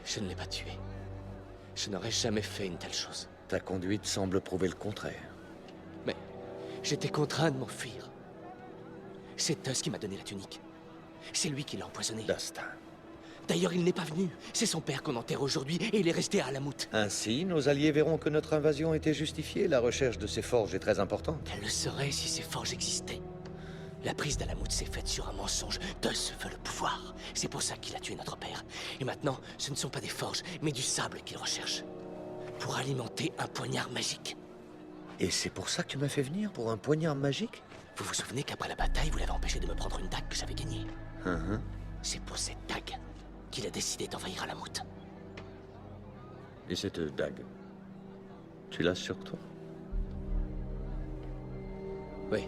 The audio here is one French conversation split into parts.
Je ne l'ai pas tué. Je n'aurais jamais fait une telle chose. Ta conduite semble prouver le contraire. Mais j'étais contraint de m'enfuir. C'est Tuss qui m'a donné la tunique. C'est lui qui l'a empoisonné. Dastan. D'ailleurs, il n'est pas venu. C'est son père qu'on enterre aujourd'hui et il est resté à Alamut. Ainsi, nos alliés verront que notre invasion était justifiée. La recherche de ces forges est très importante. Elle le saurait si ces forges existaient. La prise d'Alamut s'est faite sur un mensonge. Tuss veut le pouvoir. C'est pour ça qu'il a tué notre père. Et maintenant, ce ne sont pas des forges, mais du sable qu'il recherche. Pour alimenter un poignard magique. Et c'est pour ça que tu m'as fait venir, pour un poignard magique? Vous vous souvenez qu'après la bataille, vous l'avez empêché de me prendre une dague que j'avais gagnée? C'est pour cette dague qu'il a décidé d'envahir Alamut. Et cette dague, tu l'as sur toi? Oui.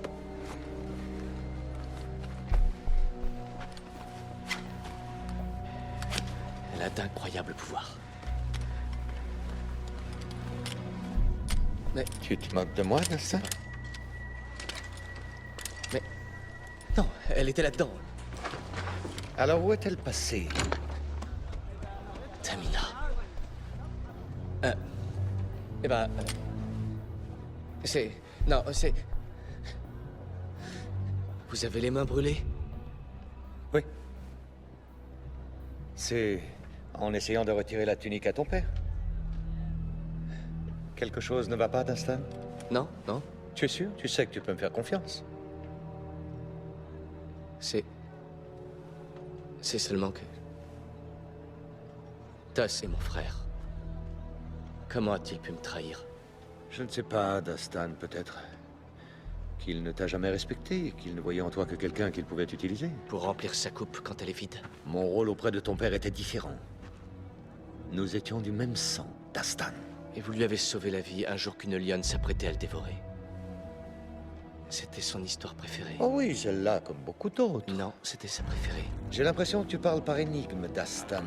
Elle a d'incroyables pouvoirs. Mais... Tu te moques de moi, Dastan? Mais... Non, elle était là-dedans. Alors où est-elle passée? Tamina. Eh ben... c'est... Non, c'est... Vous avez les mains brûlées? Oui. C'est en essayant de retirer la tunique à ton père. Quelque chose ne va pas, Dastan? Non, non. Tu es sûr? Tu sais que tu peux me faire confiance. C'est seulement que... Tuss est mon frère. Comment a-t-il pu me trahir? Je ne sais pas, Dastan, peut-être qu'il ne t'a jamais respecté et qu'il ne voyait en toi que quelqu'un qu'il pouvait utiliser. Pour remplir sa coupe quand elle est vide. Mon rôle auprès de ton père était différent. Nous étions du même sang, Dastan. Et vous lui avez sauvé la vie un jour qu'une lionne s'apprêtait à le dévorer. C'était son histoire préférée. Oh oui, celle-là, comme beaucoup d'autres. Non, c'était sa préférée. J'ai l'impression que tu parles par énigme, Dastan.